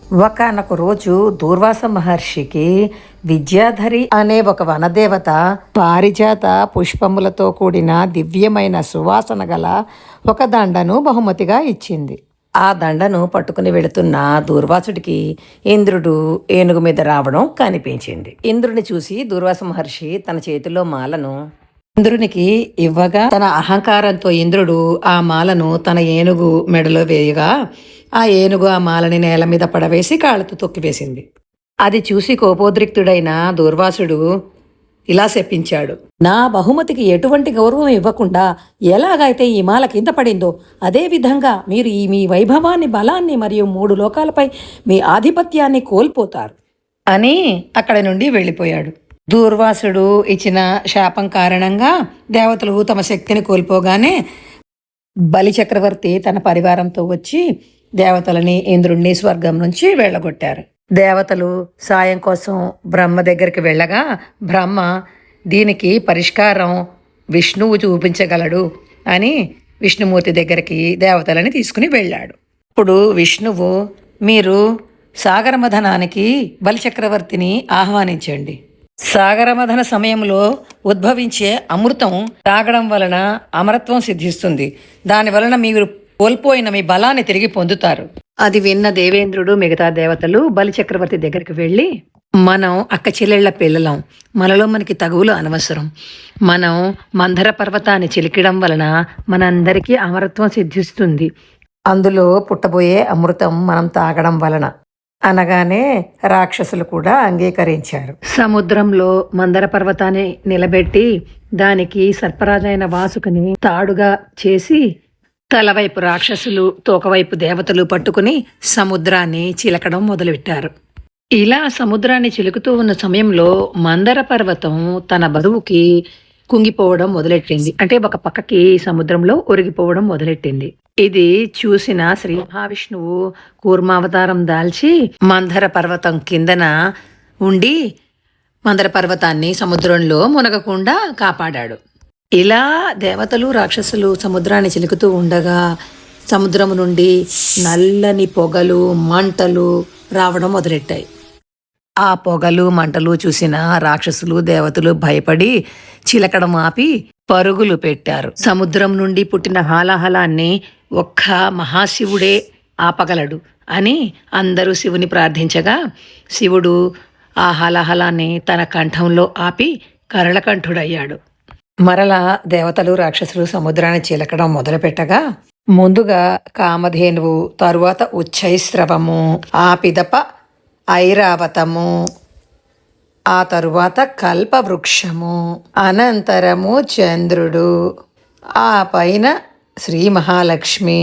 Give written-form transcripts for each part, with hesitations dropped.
ఒకానొక రోజు దూర్వాస మహర్షికి విద్యాధరి అనే ఒక వనదేవత పారిజాత పుష్పములతో కూడిన దివ్యమైన సువాసన గల ఒక దండను బహుమతిగా ఇచ్చింది. ఆ దండను పట్టుకుని వెళుతున్న దూర్వాసుడికి ఇంద్రుడు ఏనుగు మీద రావడం కనిపించింది. ఇంద్రుని చూసి దూర్వాస మహర్షి తన చేతిలో మాలను ఇంద్రునికి ఇవ్వగా తన అహంకారంతో ఇంద్రుడు ఆ మాలను తన ఏనుగు మెడలో వేయగా ఆ ఏనుగు ఆ మాలని నేల మీద పడవేసి కాళ్ళతో తొక్కివేసింది. అది చూసి కోపోద్రిక్తుడైన దూర్వాసుడు ఇలా శపించాడు, నా బహుమతికి ఎటువంటి గౌరవం ఇవ్వకుండా ఎలాగైతే ఈ మాల కింద పడిందో అదే విధంగా మీరు మీ వైభవాన్ని, బలాన్ని మరియు 3 లోకాలపై మీ ఆధిపత్యాన్ని కోల్పోతారు అని అక్కడి నుండి వెళ్ళిపోయాడు. దూర్వాసుడు ఇచ్చిన శాపం కారణంగా దేవతలు తమ శక్తిని కోల్పోగానే బలి చక్రవర్తి తన పరివారంతో వచ్చి దేవతలని, ఇంద్రుణ్ణి స్వర్గం నుంచి వెళ్ళగొట్టారు. దేవతలు సాయం కోసం బ్రహ్మ దగ్గరికి వెళ్ళగా బ్రహ్మ దీనికి పరిష్కారం విష్ణువు చూపించగలడు అని విష్ణుమూర్తి దగ్గరికి దేవతలని తీసుకుని వెళ్ళాడు. ఇప్పుడు విష్ణువు, మీరు సాగరమథనానికి బలిచక్రవర్తిని ఆహ్వానించండి. సాగరమథన సమయంలో ఉద్భవించే అమృతం తాగడం వలన అమరత్వం సిద్ధిస్తుంది. దాని వలన మీరు కోల్పోయిన మీ బలాన్ని తిరిగి పొందుతారు. అది విన్న దేవేంద్రుడు మిగతా దేవతలు బలిచక్రవర్తి దగ్గరికి వెళ్ళి, మనం అక్క చెల్లెళ్ల పిల్లలం, మనలో మనకి తగువులు అనవసరం. మనం మందర పర్వతాన్ని చిలికడం వలన మనందరికీ అమరత్వం సిద్ధిస్తుంది. అందులో పుట్టబోయే అమృతం మనం తాగడం వలన అనగానే రాక్షసులు కూడా అంగీకరించారు. సముద్రంలో మందర పర్వతాన్ని నిలబెట్టి దానికి సర్పరాజైన వాసుకుని తాడుగా చేసి తలవైపు రాక్షసులు, తోకవైపు దేవతలు పట్టుకుని సముద్రాన్ని చిలకడం మొదలుపెట్టారు. ఇలా సముద్రాన్ని చిలుకుతూ ఉన్న సమయంలో మందర పర్వతం తన బరువుకి కుంగిపోవడం మొదలెట్టింది. అంటే ఒక పక్కకి సముద్రంలో ఒరిగిపోవడం మొదలెట్టింది. ఇది చూసిన శ్రీ మహావిష్ణువు కూర్మావతారం దాల్చి మందర పర్వతం కిందన ఉండి మందర పర్వతాన్ని సముద్రంలో మునగకుండా కాపాడాడు. ఇలా దేవతలు, రాక్షసులు సముద్రాన్ని చిలుకుతూ ఉండగా సముద్రం నుండి నల్లని పొగలు, మంటలు రావడం మొదలెట్టాయి. ఆ పొగలు, మంటలు చూసిన రాక్షసులు, దేవతలు భయపడి చిలకడం ఆపి పరుగులు పెట్టారు. సముద్రం నుండి పుట్టిన హాలాహలాన్ని ఒక్క మహాశివుడే ఆపగలడు అని అందరూ శివుని ప్రార్థించగా శివుడు ఆ హాలాహలాన్ని తన కంఠంలో ఆపి కరళకంఠుడయ్యాడు. మరలా దేవతలు, రాక్షసులు సముద్రాన్ని చిలకడం మొదలుపెట్టగా ముందుగా కామధేనువు, తరువాత ఉచ్చైస్రవము, ఆ పిదప ఐరావతము, ఆ తరువాత కల్పవృక్షము, అనంతరము చంద్రుడు, ఆ పైన శ్రీ మహాలక్ష్మి.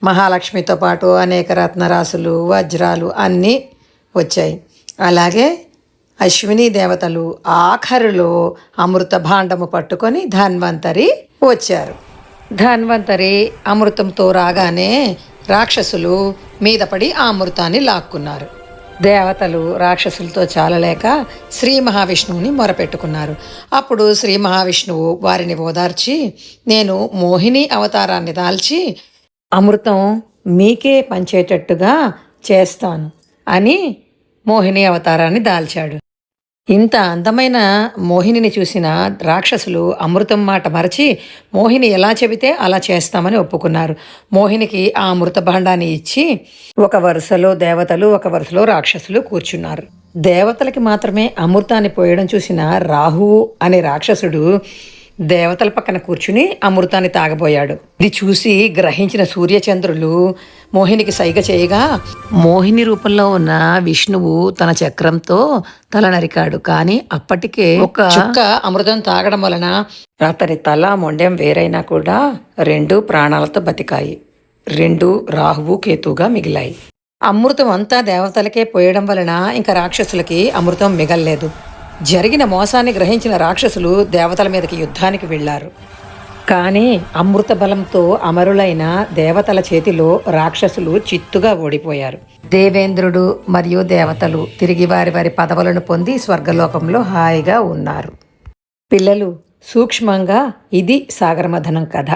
మహాలక్ష్మితో పాటు అనేక రత్నరాశులు, వజ్రాలు అన్నీ వచ్చాయి. అలాగే అశ్విని దేవతలు ఆఖరులో అమృత భాండము పట్టుకొని ధన్వంతరి వచ్చారు. ధన్వంతరి అమృతంతో రాగానే రాక్షసులు మీద పడి ఆ అమృతాన్ని లాక్కున్నారు. దేవతలు రాక్షసులతో చాలలేక శ్రీ మహావిష్ణువుని మొరపెట్టుకున్నారు. అప్పుడు శ్రీ మహావిష్ణువు వారిని ఓదార్చి, నేను మోహిని అవతారాన్ని దాల్చి అమృతం మీకే పంచేటట్టుగా చేస్తాను అని మోహిని అవతారాన్ని దాల్చాడు. ఇంత అందమైన మోహినిని చూసిన రాక్షసులు అమృతం మాట మరచి మోహిని ఎలా చెబితే అలా చేస్తామని ఒప్పుకున్నారు. మోహినికి ఆ అమృత భాండాన్ని ఇచ్చి ఒక వరుసలో దేవతలు, ఒక వరుసలో రాక్షసులు కూర్చున్నారు. దేవతలకి మాత్రమే అమృతాన్ని పోయడం చూసిన రాహువు అనే రాక్షసుడు దేవతల పక్కన కూర్చుని అమృతాన్ని తాగబోయాడు. ఇది చూసి గ్రహించిన సూర్యచంద్రులు మోహినికి సైగ చేయగా మోహిని రూపంలో ఉన్న విష్ణువు తన చక్రంతో తల నరికాడు. కానీ అప్పటికే ఒక చుక్క అమృతం తాగడం వలన అతని తల, మొండెం వేరైనా కూడా 2 ప్రాణాలతో బతికాయి. 2 రాహువు, కేతుగా మిగిలాయి. అమృతం అంతా దేవతలకే పోయడం వలన ఇంకా రాక్షసులకి అమృతం మిగల్లేదు. జరిగిన మోసాన్ని గ్రహించిన రాక్షసులు దేవతల మీదకి యుద్ధానికి వెళ్లారు. కానీ అమృత బలంతో అమరులైన దేవతల చేతిలో రాక్షసులు చిత్తుగా ఓడిపోయారు. దేవేంద్రుడు మరియు దేవతలు తిరిగి వారి వారి పదవులను పొంది స్వర్గలోకంలో హాయిగా ఉన్నారు. పిల్లలు, సూక్ష్మంగా ఇది సాగరమథనం కథ.